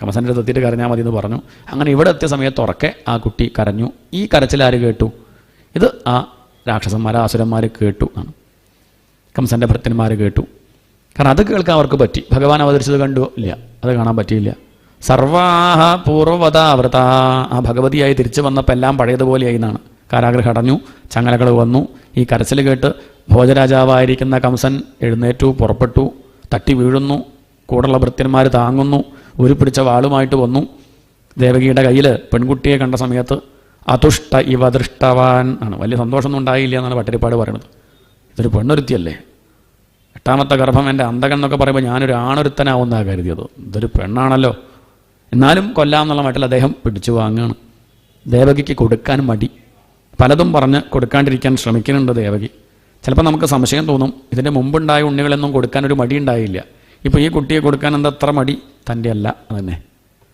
കംസൻ്റെ അടുത്ത് എത്തിയിട്ട് കരഞ്ഞാൽ മതി എന്ന് പറഞ്ഞു. അങ്ങനെ ഇവിടെ എത്തിയ സമയത്ത് ഉറക്കെ ആ കുട്ടി കരഞ്ഞു. ഈ കരച്ചിലാര് കേട്ടു? ഇത് ആ രാക്ഷസന്മാർ, ആസുരന്മാർ കേട്ടു ആണ്. കംസൻ്റെ ഭൃത്യന്മാർ കേട്ടു. കാരണം അത് കേൾക്കാൻ അവർക്ക് പറ്റി. ഭഗവാൻ അവതരിച്ചത് കണ്ടു ഇല്ല, അത് കാണാൻ പറ്റിയില്ല. സർവാഹ പൂർവ്വതാവൃത, ആ ഭഗവതിയായി തിരിച്ചു വന്നപ്പോൾ എല്ലാം പഴയതുപോലെയായി എന്നാണ്. കാരാഗ്രഹം അടഞ്ഞു, ചങ്ങലകൾ വന്നു. ഈ കരച്ചിൽ കേട്ട് ഭോജരാജാവായിരിക്കുന്ന കംസൻ എഴുന്നേറ്റു, പുറപ്പെട്ടു. തട്ടി വീഴുന്നു, കൂടുള്ള ഭൃത്യന്മാർ താങ്ങുന്നു. ഉരുപ്പിടിച്ച വാളുമായിട്ട് വന്നു. ദേവകിയുടെ കയ്യിൽ പെൺകുട്ടിയെ കണ്ട സമയത്ത് അതുഷ്ട ഇവ ദൃഷ്ടവാൻ ആണ്. വലിയ സന്തോഷമൊന്നും ഉണ്ടായില്ല എന്നാണ് ഭട്ടതിരിപ്പാട് പറയുന്നത്. ഇതൊരു പെണ്ണൊരുത്തിയല്ലേ, 8ാമത്തെ ഗർഭം, എൻ്റെ അന്തകൻ എന്നൊക്കെ പറയുമ്പോൾ ഞാനൊരു ആണൊരുത്തനാവുന്നതാണ് കരുതിയത്. ഇതൊരു പെണ്ണാണല്ലോ. എന്നാലും കൊല്ലാമെന്നുള്ള മട്ടിൽ അദ്ദേഹം പിടിച്ചു വാങ്ങുകയാണ്. ദേവകിക്ക് കൊടുക്കാൻ മടി, പലതും പറഞ്ഞ് കൊടുക്കാണ്ടിരിക്കാൻ ശ്രമിക്കുന്നുണ്ട് ദേവകി. ചിലപ്പോൾ നമുക്ക് സംശയം തോന്നും, ഇതിൻ്റെ മുമ്പുണ്ടായ ഉണ്ണികളൊന്നും കൊടുക്കാനൊരു മടി ഉണ്ടായില്ല, ഇപ്പോൾ ഈ കുട്ടിയെ കൊടുക്കാൻ എന്താ അത്ര മടി? തൻ്റെ അല്ല അതന്നെ,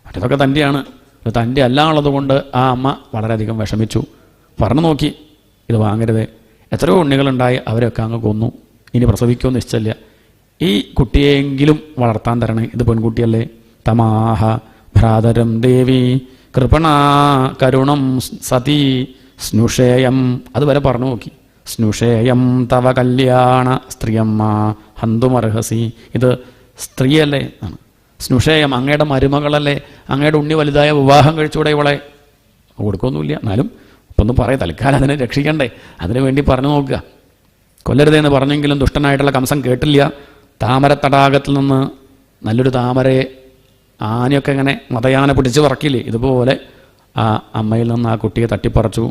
മറ്റേതൊക്കെ തൻ്റെയാണ്. ഇത് തൻ്റെ അല്ല ഉള്ളത് കൊണ്ട് ആ അമ്മ വളരെയധികം വിഷമിച്ചു. പറഞ്ഞു നോക്കി, ഇത് വാങ്ങരുത്. എത്രയോ ഉണ്ണികളുണ്ടായി, അവരൊക്കെ അങ്ങ് കൊന്നു. ഇനി പ്രസവിക്കുമെന്ന് നിശ്ചയില്ല. ഈ കുട്ടിയെങ്കിലും വളർത്താൻ തരണേ, ഇത് പെൺകുട്ടിയല്ലേ. തമാഹ ഭ്രാതരം ദേവി കൃപണാ കരുണം സതി സ്നുഷേയം, അതുവരെ പറഞ്ഞു നോക്കി. സ്നുഷേയം തവ കല്യാണ സ്ത്രീയമ്മ ഹന്തുമർഹസി, ഇത് സ്ത്രീയല്ലേ ആണ്. സ്നുഷേയം അങ്ങയുടെ മരുമകളല്ലേ, അങ്ങയുടെ ഉണ്ണി വലുതായ വിവാഹം കഴിച്ചുകൂടെ ഇവളെ? കൊടുക്കൊന്നുമില്ല, എന്നാലും ഇപ്പം ഒന്നും പറയാം, തൽക്കാലം അതിനെ രക്ഷിക്കണ്ടേ, അതിനു വേണ്ടി പറഞ്ഞു നോക്കുക. കൊല്ലരുതേന്ന് പറഞ്ഞെങ്കിലും ദുഷ്ടനായിട്ടുള്ള കംസൻ കേട്ടില്ല. താമര തടാകത്തിൽ നിന്ന് നല്ലൊരു താമരയെ ആനയൊക്കെ ഇങ്ങനെ മതയാന പിടിച്ച് പറക്കില്ലേ, ഇതുപോലെ ആ അമ്മയിൽ നിന്ന് ആ കുട്ടിയെ തട്ടിപ്പറച്ചു.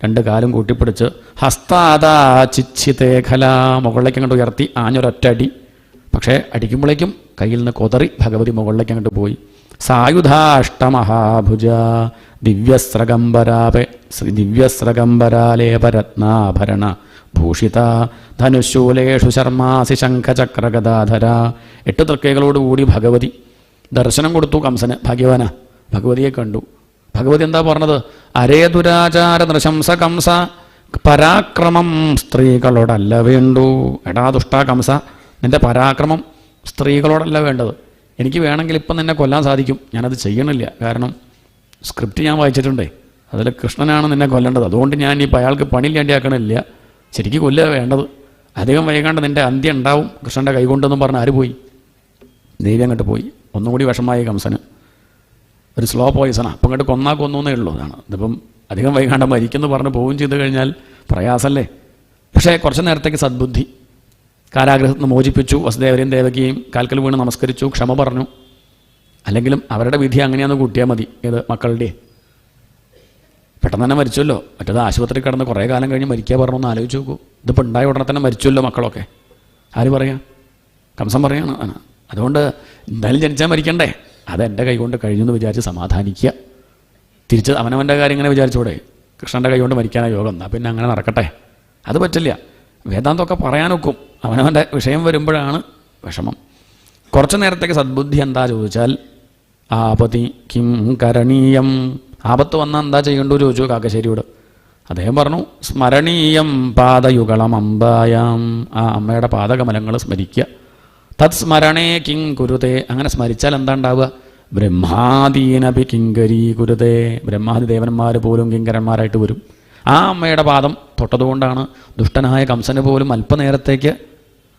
2 കാലും കൂട്ടിപ്പിടിച്ച് ഹസ്താദാ ചിച്ചിതേഖല, മുകളിലേക്ക് അങ്ങോട്ട് ഉയർത്തി ആഞ്ഞൊരൊറ്റടി. പക്ഷേ അടിക്കുമ്പോഴേക്കും കയ്യിൽ നിന്ന് കൊതറി ഭഗവതി മുകളിലേക്ക് അങ്ങോട്ട് പോയി. സായുധാഷ്ടമഹാഭുജ ദിവ്യസ്രഗംബരാലേപരത്നാഭരണ ഭൂഷിത ധനുശൂലേഷു ശർമാസി ശംഖചക്രഗദാധര. 8 തൃക്കൈകളോടുകൂടി ഭഗവതി ദർശനം കൊടുത്തു കംസന്. ഭാഗ്യവാനാ, ഭഗവതിയെ കണ്ടു. ഭഗവതി എന്താ പറഞ്ഞത്? അരേ ദുരാചാര നൃശംസ കംസ, പരാക്രമം സ്ത്രീകളോടല്ല വേണ്ടു. എടാ ദുഷ്ട കംസ, നിൻ്റെ പരാക്രമം സ്ത്രീകളോടല്ല വേണ്ടത്. എനിക്ക് വേണമെങ്കിൽ ഇപ്പം നിന്നെ കൊല്ലാൻ സാധിക്കും, ഞാനത് ചെയ്യണില്ല. കാരണം സ്ക്രിപ്റ്റ് ഞാൻ വായിച്ചിട്ടുണ്ടേ, അതിൽ കൃഷ്ണനാണ് നിന്നെ കൊല്ലേണ്ടത്. അതുകൊണ്ട് ഞാൻ ഇപ്പോൾ അയാൾക്ക് പണിയില്ലാണ്ടിയാക്കണില്ല, ശരിക്കും കൊല്ലുക വേണ്ടത്. അധികം വൈകാണ്ട് നിൻ്റെ അന്ത്യം ഉണ്ടാവും കൃഷ്ണൻ്റെ കൈകൊണ്ടെന്നും പറഞ്ഞ് ആര് പോയി? ദേവി അങ്ങോട്ട് പോയി. ഒന്നുകൂടി വിഷമായി കംസന്. ഒരു സ്ലോ പോയിസണാണ്, അപ്പം അങ്ങോട്ട് കൊന്നാ കൊന്നേ ഉള്ളൂ. അതാണ് ഇതിപ്പം അധികം വൈകാണ്ട് മരിക്കുന്നു പറഞ്ഞ് പോവുകയും ചെയ്ത് കഴിഞ്ഞാൽ പ്രയാസമല്ലേ. പക്ഷേ കുറച്ച് നേരത്തേക്ക് സദ്ബുദ്ധി, കാരാഗ്രഹത്തിൽ നിന്ന് മോചിപ്പിച്ചു. വസുദേവരെയും ദേവകിയെയും കാൽക്കൽ വീണ് നമസ്കരിച്ചു, ക്ഷമ പറഞ്ഞു. അല്ലെങ്കിലും അവരുടെ വിധി അങ്ങനെയാണെന്ന് കൂട്ടിയാൽ മതി. ഏത് മക്കളുടെ പെട്ടെന്ന് തന്നെ മരിച്ചല്ലോ. മറ്റേത് ആശുപത്രി കിടന്ന് കുറേ കാലം കഴിഞ്ഞ് മരിക്കുക പറഞ്ഞൊന്ന് ആലോചിച്ച് നോക്കൂ. ഇതിപ്പോൾ ഉണ്ടായ ഉടനെ തന്നെ മരിച്ചല്ലോ മക്കളൊക്കെ. ആര് പറയാം? കംസൻ പറയാണ്. അതുകൊണ്ട് എന്തായാലും ജനിച്ചാൽ മരിക്കണ്ടേ, അതെൻ്റെ കൈകൊണ്ട് കഴിഞ്ഞെന്ന് വിചാരിച്ച് സമാധാനിക്കുക. തിരിച്ച് അവനവൻ്റെ കാര്യം ഇങ്ങനെ വിചാരിച്ചൂടെ? കൃഷ്ണൻ്റെ കൈകൊണ്ട് മരിക്കാനാ യോഗം, എന്നാൽ പിന്നെ അങ്ങനെ നടക്കട്ടെ. അത് പറ്റില്ല. വേദാന്തമൊക്കെ പറയാനൊക്കും, അവനവൻ്റെ വിഷയം വരുമ്പോഴാണ് വിഷമം. കുറച്ച് നേരത്തേക്ക് സദ്ബുദ്ധി എന്താ ചോദിച്ചാൽ, ആപതി കിം കരണീയം, ആപത്ത് വന്നാൽ എന്താ ചെയ്യേണ്ടു ചോദിച്ചു കാക്കശ്ശേരിയോട്. അദ്ദേഹം പറഞ്ഞു, സ്മരണീയം പാദയുഗളം അമ്പായാം, ആ അമ്മയുടെ പാദകമലങ്ങൾ സ്മരിക്കുക. തത് സ്മരണേ കിം കുരുതേ, അങ്ങനെ സ്മരിച്ചാൽ എന്താ ഉണ്ടാവുക? ബ്രഹ്മാദീനഭി കിങ്കരീ കുരുതേ, ബ്രഹ്മാദി ദേവന്മാർ പോലും കിങ്കരന്മാരായിട്ട് വരും. ആ അമ്മയുടെ പാദം തൊട്ടതുകൊണ്ടാണ് ദുഷ്ടനായ കംസന് പോലും അല്പനേരത്തേക്ക്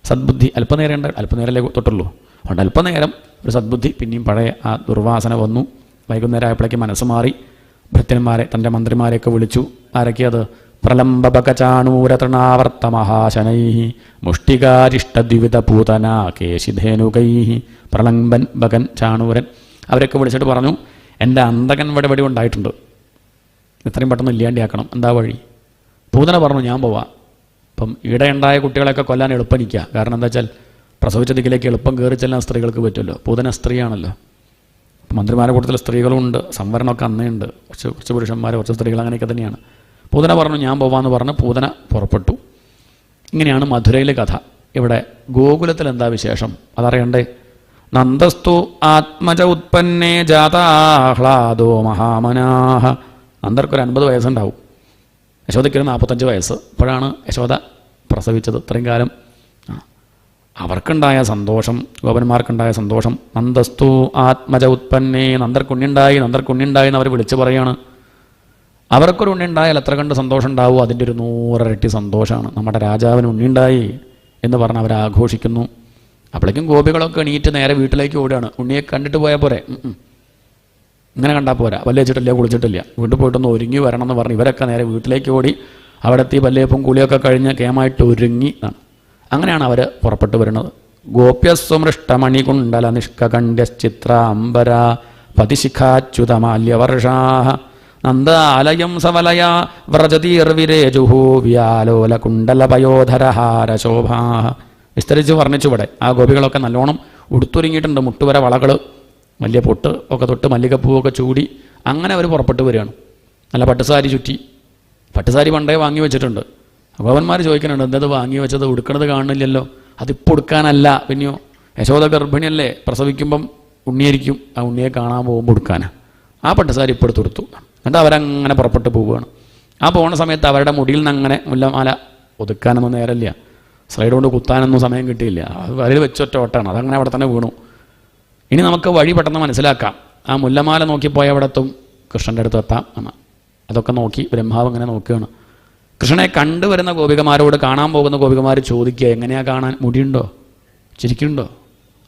സദ്ബുദ്ധി, അല്പനേരമല്ലേ തൊട്ടുള്ളൂ, അതുകൊണ്ട് അല്പനേരം ഒരു സദ്ബുദ്ധി, പിന്നെയും പഴയ ആ ദുർവാസന വന്നു. വൈകുന്നേരം ആയപ്പോഴേക്ക് മനസ്സ് മാറി. ഭൃത്യന്മാരെ, തൻ്റെ മന്ത്രിമാരെയൊക്കെ വിളിച്ചു. ആരൊക്കെയത്? പ്രലംബകചാണൂരതൃണാവർത്തമഹാശനൈ മുഷ്ടികാരിഷ്ടദ്വിവിധ പൂതന കേശിധേനുകൈ. പ്രലംബൻ, ബകൻ, ചാണൂരൻ, അവരൊക്കെ വിളിച്ചിട്ട് പറഞ്ഞു, എൻ്റെ അന്തകൻ ഇവിടെ ഉണ്ടായിട്ടുണ്ട്, ഇത്രയും പെട്ടെന്ന് ഇല്ലാണ്ടിയാക്കണം, എന്താ വഴി? പൂതന പറഞ്ഞു, ഞാൻ പോവാം. ഇപ്പം ഇവിടെ ഉണ്ടായ കുട്ടികളെയൊക്കെ കൊല്ലാൻ എളുപ്പം നിൽക്കുക. കാരണം എന്താ വെച്ചാൽ പ്രസവിച്ച ദിക്കിലേക്ക് എളുപ്പം കയറി ചെല്ലാൻ സ്ത്രീകൾക്ക് പറ്റുമല്ലോ. പൂതന സ്ത്രീയാണല്ലോ. മന്ത്രിമാരുടെ കൂട്ടത്തിൽ സ്ത്രീകളുണ്ട്, സംവരണമൊക്കെ അന്നേ ഉണ്ട്. കുറച്ച് പുരുഷന്മാർ, കുറച്ച് സ്ത്രീകൾ, അങ്ങനെയൊക്കെ തന്നെയാണ്. പൂതന പറഞ്ഞു, ഞാൻ പോവാമെന്ന് പറഞ്ഞ് പൂതന പുറപ്പെട്ടു. ഇങ്ങനെയാണ് മധുരയിലെ കഥ. ഇവിടെ ഗോകുലത്തിൽ എന്താ വിശേഷം അതറിയണ്ടേ? നന്ദസ്തു ആത്മജ ഉത്പന്നേ ജാതാഹ്ലാദോ മഹാമനാഹ. നന്ദർക്കൊരു 50 വയസ്സുണ്ടാവും, യശോദയ്ക്കൊരു 45 വയസ്സ്. ഇപ്പോഴാണ് യശോദ പ്രസവിച്ചത്. ഇത്രയും കാലം അവർക്കുണ്ടായ സന്തോഷം, ഗോപന്മാർക്കുണ്ടായ സന്തോഷം. നന്ദസ്തു ആത്മജ ഉത്പന്നേ, നന്ദർക്കുണ്ണിണ്ടായി എന്ന് അവർ വിളിച്ചു പറയാണ്. അവർക്കൊരു ഉണ്ണിണ്ടായാൽ എത്ര കണ്ട് സന്തോഷം ഉണ്ടാവും, അതിൻ്റെ ഒരു 100 ഇരട്ടി സന്തോഷമാണ്. നമ്മുടെ രാജാവിന് ഉണ്ണിണ്ടായി എന്ന് പറഞ്ഞ് അവർ ആഘോഷിക്കുന്നു. അപ്പോഴേക്കും ഗോപികളൊക്കെ എണീറ്റ് നേരെ വീട്ടിലേക്ക് ഓടുകയാണ്. ഉണ്ണിയെ കണ്ടിട്ട് പോയാൽ പോരെ, ഇങ്ങനെ കണ്ടാൽ പോരാ, പല്ലേച്ചിട്ടില്ല, കുളിച്ചിട്ടില്ല, വീട്ടിൽ പോയിട്ടൊന്ന് ഒരുങ്ങി വരണം എന്ന് പറഞ്ഞ് ഇവരൊക്കെ നേരെ വീട്ടിലേക്ക് ഓടി. അവിടെ എത്തി പല്ലേപ്പും കുളിയൊക്കെ കഴിഞ്ഞ് കേമായിട്ട് ഒരുങ്ങി എന്നാണ്. അങ്ങനെയാണ് അവർ പുറപ്പെട്ടു വരുന്നത്. ഗോപ്യസ്വമൃഷ്ടമണികുണ്ടല നിഷ്കണ്ഡ്യശ്ചിത്ര അംബര പതിശിഖാച്യുതമാല്യവർഷാ നന്ദാലയം സവലയ വ്രജതീർവിരേജുഹു വ്യാലോല കുണ്ടലപയോധരഹാരശോഭാ. വിസ്തരിച്ച് വർണ്ണിച്ചു. ഇവിടെ ആ ഗോപികളൊക്കെ നല്ലോണം ഉടുത്തൊരുങ്ങിയിട്ടുണ്ട്. മുട്ടുവര വളകൾ, വലിയ പൊട്ട് ഒക്കെ തൊട്ട് മല്ലികപ്പൂവൊക്കെ ചൂടി അങ്ങനെ അവർ പുറപ്പെട്ടു വരികയാണ്. നല്ല പട്ടുസാരി ചുറ്റി. പട്ടുസാരി പണ്ടേ വാങ്ങി വെച്ചിട്ടുണ്ട്. ഗോപന്മാർ ചോദിക്കുന്നുണ്ട്, എന്തത് വാങ്ങി വെച്ചത്, ഉടുക്കണത് കാണുന്നില്ലല്ലോ. അതിപ്പോൾ ഉടുക്കാനല്ല, പിന്നെയോ യശോദ ഗർഭിണിയല്ലേ, പ്രസവിക്കുമ്പം ഉണ്ണിയായിരിക്കും, ആ ഉണ്ണിയെ കാണാൻ പോകുമ്പോൾ ഉടുക്കാനാണ്. ആ പട്ടുസാരി ഇപ്പോൾ എടുത്തു. എന്നിട്ട് അവരങ്ങനെ പുറപ്പെട്ട് പോവുകയാണ്. ആ പോകുന്ന സമയത്ത് അവരുടെ മുടിയിൽ നിന്ന് അങ്ങനെ മുല്ലമാല ഒതുക്കാനൊന്നും നേരമില്ല, സ്ലൈഡ് കൊണ്ട് കുത്താനൊന്നും സമയം കിട്ടിയില്ല. അത് വരയിൽ വെച്ചൊറ്റ ഓട്ടാണ്, അതങ്ങനെ അവിടെ തന്നെ വീണു. ഇനി നമുക്ക് വഴി പെട്ടെന്ന് മനസ്സിലാക്കാം. ആ മുല്ലമാല നോക്കിപ്പോയ അവിടെ എത്തും, കൃഷ്ണൻ്റെ അടുത്ത് എത്താം എന്ന്. അതൊക്കെ നോക്കി ബ്രഹ്മാവ് ഇങ്ങനെ നോക്കുകയാണ്. കൃഷ്ണനെ കണ്ടുവരുന്ന ഗോപികമാരോട് കാണാൻ പോകുന്ന ഗോപികമാർ ചോദിക്കുക, എങ്ങനെയാണ് കാണാൻ, മുടിയുണ്ടോ, ചിരിക്കുന്നുണ്ടോ,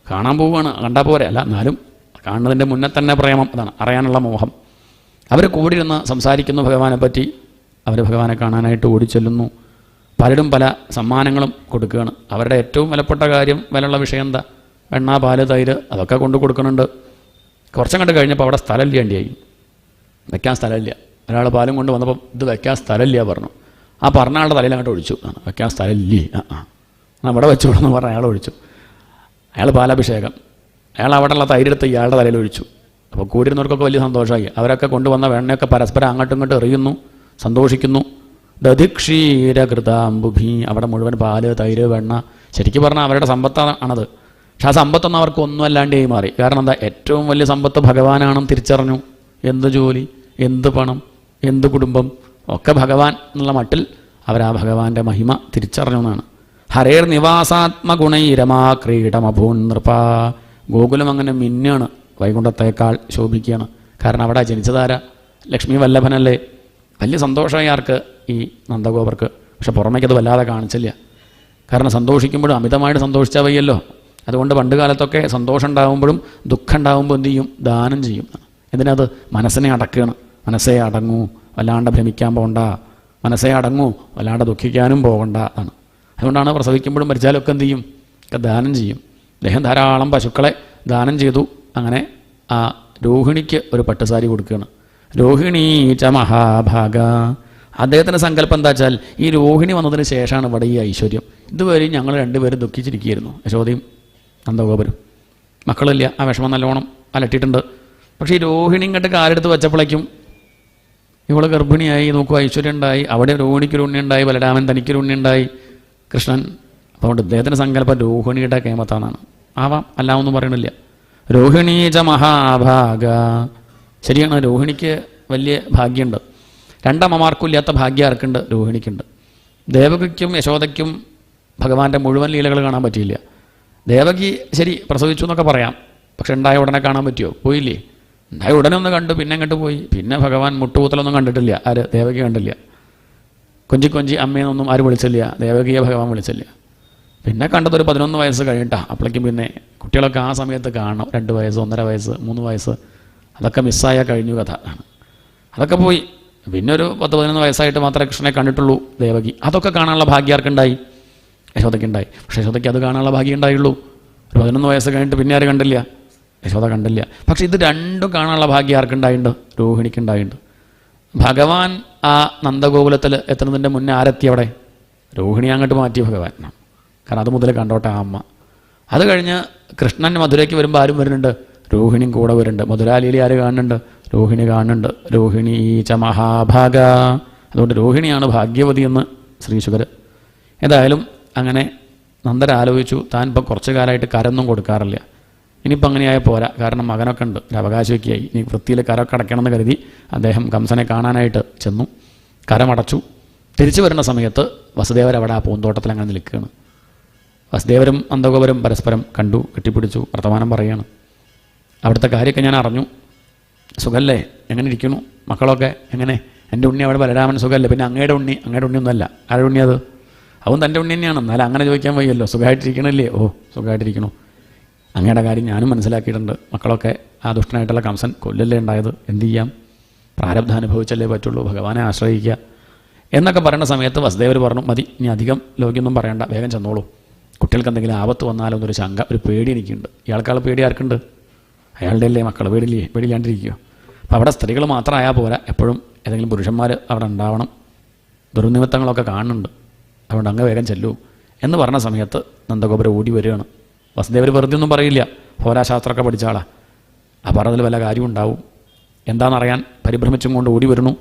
കാണാൻ പോവുകയാണ്, കണ്ടാൽ പോരെ, അല്ല എന്നാലും കാണുന്നതിൻ്റെ മുന്നേ തന്നെ പ്രേമം, അതാണ് അറിയാനുള്ള മോഹം. അവർ കൂടിയിരുന്ന് സംസാരിക്കുന്നു ഭഗവാനെ പറ്റി. അവർ ഭഗവാനെ കാണാനായിട്ട് ഓടിച്ചെല്ലുന്നു. പലരും പല സമ്മാനങ്ങളും കൊടുക്കുകയാണ്. അവരുടെ ഏറ്റവും വിലപ്പെട്ട കാര്യം, വിലയുള്ള വിഷയം എന്താ, വെണ്ണ, പാല്, തൈര്, അതൊക്കെ കൊണ്ട് കൊടുക്കുന്നുണ്ട്. കുറച്ചും കണ്ട് കഴിഞ്ഞപ്പോൾ അവിടെ സ്ഥലമില്ലേണ്ടിയായി, വയ്ക്കാൻ സ്ഥലമില്ല. ഒരാൾ പാലും കൊണ്ട് വന്നപ്പോൾ ഇത് വയ്ക്കാൻ സ്ഥലമില്ല പറഞ്ഞു. ആ പറഞ്ഞ ആളുടെ തലയിൽ അങ്ങോട്ട് ഒഴിച്ചു. വയ്ക്കാൻ സ്ഥലമില്ലേ, അവിടെ വെച്ചുകൊണ്ടെന്ന് പറഞ്ഞ അയാൾ ഒഴിച്ചു. അയാൾ പാലാഭിഷേകം, അയാൾ അവിടെയുള്ള തൈരെടുത്ത് ഇയാളുടെ തലയിൽ ഒഴിച്ചു. അപ്പോൾ കൂടിയിരുന്നവർക്കൊക്കെ വലിയ സന്തോഷമായി. അവരൊക്കെ കൊണ്ടുവന്ന വെണ്ണയൊക്കെ പരസ്പരം അങ്ങോട്ടും ഇങ്ങോട്ടും എറിയുന്നു, സന്തോഷിക്കുന്നു. ദധിക്ഷീരകൃതാംബുഭി, അവിടെ മുഴുവൻ പാല്, തൈര്, വെണ്ണ. ശരിക്കും പറഞ്ഞാൽ അവരുടെ സമ്പത്താണത്. പക്ഷെ ആ സമ്പത്തൊന്നും അവർക്ക് ഒന്നും അല്ലാണ്ടായി മാറി. കാരണം എന്താ, ഏറ്റവും വലിയ സമ്പത്ത് ഭഗവാനാണെന്ന് തിരിച്ചറിഞ്ഞു. എന്ത് ജോലി, എന്ത് പണം, എന്ത് കുടുംബം, ഒക്കെ ഭഗവാൻ എന്നുള്ള മട്ടിൽ അവർ ആ ഭഗവാന്റെ മഹിമ തിരിച്ചറിഞ്ഞു എന്നാണ്. ഹരേർ നിവാസാത്മഗുണൈരമാ ക്രീഡമഭൂൻ നൃപ. ഗോകുലം അങ്ങനെ മിന്നാണ്, വൈകുണ്ഠത്തേക്കാൾ ശോഭിക്കുകയാണ്. കാരണം അവിടെ ജനിച്ചതാരാ, ലക്ഷ്മി വല്ലഭനല്ലേ. വലിയ സന്തോഷമായി ആർക്ക്, ഈ നന്ദഗോപർക്ക്. പക്ഷെ പുറമേക്കത് വല്ലാതെ കാണിച്ചില്ല. കാരണം സന്തോഷിക്കുമ്പോഴും അമിതമായിട്ട് സന്തോഷിച്ചാൽ വയ്യല്ലോ. അതുകൊണ്ട് പണ്ട് കാലത്തൊക്കെ സന്തോഷം ഉണ്ടാകുമ്പോഴും ദുഃഖം ഉണ്ടാകുമ്പോൾ എന്ത് ചെയ്യും, ദാനം ചെയ്യും. എന്തിനത്, മനസ്സിനെ അടക്കുകയാണ്. മനസ്സേ അടങ്ങൂ, വല്ലാണ്ട് ഭ്രമിക്കാൻ പോകണ്ട, മനസ്സേ അടങ്ങൂ, വല്ലാണ്ട് ദുഃഖിക്കാനും പോകണ്ട ആണ്. അതുകൊണ്ടാണ് പ്രസവിക്കുമ്പോഴും മരിച്ചാലും ഒക്കെ എന്ത് ചെയ്യും, ഒക്കെ ദാനം ചെയ്യും. അദ്ദേഹം ധാരാളം പശുക്കളെ ദാനം ചെയ്തു. അങ്ങനെ ആ രോഹിണിക്ക് ഒരു പട്ടുസാരി കൊടുക്കുകയാണ്. രോഹിണി ച മഹാഭാഗ. അദ്ദേഹത്തിൻ്റെ സങ്കല്പം എന്താ വെച്ചാൽ, ഈ രോഹിണി വന്നതിന് ശേഷമാണ് ഇവിടെ ഈ ഐശ്വര്യം. ഇതുവരെയും ഞങ്ങൾ രണ്ടുപേരും ദുഃഖിച്ചിരിക്കുകയായിരുന്നു, യശോദയും നന്ദഗോപരും. മക്കളില്ല, ആ വിഷമം നല്ലോണം അലട്ടിയിട്ടുണ്ട്. പക്ഷേ ഈ രോഹിണി ഇങ്ങോട്ട് കാലെടുത്ത് വെച്ചപ്പോഴേക്കും ഇവള് ഗർഭിണിയായി, നോക്കുക, ഐശ്വര്യം ഉണ്ടായി. അവിടെ രോഹിണിക്കൊരു ഉണ്ണിയുണ്ടായി, ബലരാമൻ തനിക്കൊരു ഉണ്ണിയുണ്ടായി, കൃഷ്ണൻ. അതുകൊണ്ട് ഇദ്ദേഹത്തിൻ്റെ സങ്കല്പം രോഹിണിയുടെ കേമത്താന്നാണ്. ആവാം, അല്ലാവൊന്നും പറയണില്ല. രോഹിണീ ച മഹാഭാഗ. ശരിയാണ്, രോഹിണിക്ക് വലിയ ഭാഗ്യമുണ്ട്. രണ്ടമ്മമാർക്കും ഇല്ലാത്ത ഭാഗ്യം ആർക്കുണ്ട്, രോഹിണിക്കുണ്ട്. ദേവകിക്കും യശോദയ്ക്കും ഭഗവാന്റെ മുഴുവൻ ലീലകൾ കാണാൻ പറ്റിയില്ല. ദേവകി ശരി പ്രസവിച്ചു എന്നൊക്കെ പറയാം, പക്ഷെ ഉണ്ടായ ഉടനെ കാണാൻ പറ്റുമോ, പോയില്ലേ. ഉണ്ടായ ഉടനെ ഒന്ന് കണ്ടു, പിന്നെ അങ്ങോട്ട് പോയി. പിന്നെ ഭഗവാൻ മുട്ടുകൂത്തലൊന്നും കണ്ടിട്ടില്ല. ആര്, ദേവകി കണ്ടില്ല. കൊഞ്ചി കൊഞ്ചി അമ്മയെന്നൊന്നും ആരും വിളിച്ചില്ല, ദേവകിയെ ഭഗവാൻ വിളിച്ചില്ല. പിന്നെ കണ്ടതൊരു 11 വയസ്സ് കഴിഞ്ഞിട്ടാണ്. അപ്പോഴേക്കും പിന്നെ കുട്ടികളൊക്കെ ആ സമയത്ത് കാണണം. 2 വയസ്സ്, 1.5 വയസ്സ്, 3 വയസ്സ്, അതൊക്കെ മിസ്സായാൽ കഴിഞ്ഞു കഥ ആണ്. അതൊക്കെ പോയി. പിന്നെ ഒരു 10-11 വയസ്സായിട്ട് മാത്രമേ കൃഷ്ണനെ കണ്ടിട്ടുള്ളൂ ദേവകി. അതൊക്കെ കാണാനുള്ള ഭാഗ്യം ആർക്കുണ്ടായി, യശോദയ്ക്കുണ്ടായി. പക്ഷേ യശോദയ്ക്ക് അത് കാണാനുള്ള ഭാഗ്യം ഉണ്ടായുള്ളൂ. ഒരു 11 വയസ്സ് കഴിഞ്ഞിട്ട് പിന്നെ ആരും കണ്ടില്ല, യശോദ കണ്ടില്ല. പക്ഷെ ഇത് രണ്ടും കാണാനുള്ള ഭാഗ്യം ആർക്കുണ്ടായിട്ടുണ്ട്, രോഹിണിക്കുണ്ടായിട്ടുണ്ട്. ഭഗവാൻ ആ നന്ദഗോകുലത്തിൽ എത്തുന്നതിൻ്റെ മുന്നേ ആരെത്തി അവിടെ, രോഹിണി അങ്ങോട്ട് മാറ്റി ഭഗവാൻ. കാരണം അത് മുതൽ കണ്ടോട്ടെ ആ അമ്മ. അത് കഴിഞ്ഞ് കൃഷ്ണൻ മധുരയ്ക്ക് വരുമ്പോൾ ആരും വരുന്നുണ്ട്, രോഹിണിയും കൂടെ വരുന്നുണ്ട്. മധുരാലീലി ആര് കാണുന്നുണ്ട്, രോഹിണി കാണുന്നുണ്ട്. രോഹിണി ച മഹാഭാഗ. അതുകൊണ്ട് രോഹിണിയാണ് ഭാഗ്യവതി എന്ന് ശ്രീശുകർ. ഏതായാലും അങ്ങനെ നന്ദൻ ആലോചിച്ചു, താൻ ഇപ്പം കുറച്ച് കാലമായിട്ട് കരൊന്നും കൊടുക്കാറില്ല. ഇനിയിപ്പോൾ അങ്ങനെയായ പോരാ, കാരണം മകനൊക്കെ ഉണ്ട്, ഒരു അവകാശമൊക്കെയായി. ഇനി വൃത്തിയിൽ കരമൊക്കെ അടയ്ക്കണമെന്ന് കരുതി അദ്ദേഹം കംസനെ കാണാനായിട്ട് ചെന്നു. കരമടച്ചു. തിരിച്ചു വരുന്ന സമയത്ത് വസുദേവർ അവിടെ ആ പൂന്തോട്ടത്തിൽ അങ്ങനെ നിൽക്കുകയാണ്. വസുദേവരും നന്ദഗോപരും പരസ്പരം കണ്ടു, കെട്ടിപ്പിടിച്ചു, വർത്തമാനം പറയുകയാണ്. അവിടുത്തെ കാര്യമൊക്കെ ഞാൻ അറിഞ്ഞു. സുഖല്ലേ? എങ്ങനെ ഇരിക്കുന്നു? മക്കളൊക്കെ എങ്ങനെ? എൻ്റെ ഉണ്ണി അവിടെ ബലരാമൻ സുഖമല്ലേ? പിന്നെ അങ്ങയുടെ ഉണ്ണിയൊന്നുമല്ല. ആരുടെ ഉണ്ണി അത്? അവൻ തൻ്റെ ഉണ്ണി തന്നെയാണ്. എന്നാലും അങ്ങനെ ചോദിക്കാൻ വയ്യല്ലോ. സുഖമായിട്ടിരിക്കണല്ലേ? ഓ സുഖമായിട്ടിരിക്കണു. അങ്ങയുടെ കാര്യം ഞാനും മനസ്സിലാക്കിയിട്ടുണ്ട്. മക്കളൊക്കെ ആ ദുഷ്ടനായിട്ടുള്ള കംസൻ കൊല്ലല്ലേ ഉണ്ടായത്. എന്ത് ചെയ്യാം? പ്രാരബ്ധം അനുഭവിച്ചല്ലേ പറ്റുള്ളൂ. ഭഗവാനെ ആശ്രയിക്കുക എന്നൊക്കെ പറയുന്ന സമയത്ത് വസുദേവർ പറഞ്ഞു, മതി, ഇനി അധികം ലോകിയൊന്നും പറയണ്ട, വേഗം ചെന്നോളൂ. കുട്ടികൾക്ക് എന്തെങ്കിലും ആപത്ത് വന്നാലോ എന്നൊരു ശങ്ക, ഒരു പേടി എനിക്കുണ്ട്. ഇയാൾക്കാൾ പേടി ആർക്കുണ്ട്? അയാളുടെ അല്ലേ മക്കൾ. പേടിയില്ലാണ്ടിരിക്കുമോ? അപ്പോൾ അവിടെ സ്ത്രീകൾ മാത്രമായാൽ പോരാ, എപ്പോഴും ഏതെങ്കിലും പുരുഷന്മാർ അവിടെ ഉണ്ടാവണം. ദുർനിമിത്തങ്ങളൊക്കെ കാണുന്നുണ്ട്. അതുകൊണ്ട് അങ്ങ് വേഗം ചെല്ലൂ എന്ന് പറഞ്ഞ സമയത്ത് നന്ദഗോപുരം ഓടി വരികയാണ്. വസുദേവർ വെറുതെ ഒന്നും പറയില്ല. ഹോരാശാസ്ത്രമൊക്കെ പഠിച്ച ആളാ. അപ്പോൾ അതിൽ വല്ല കാര്യം ഉണ്ടാവും. എന്താണെന്നറിയാൻ പരിഭ്രമിച്ചും കൊണ്ട് ഓടി വരുന്നു.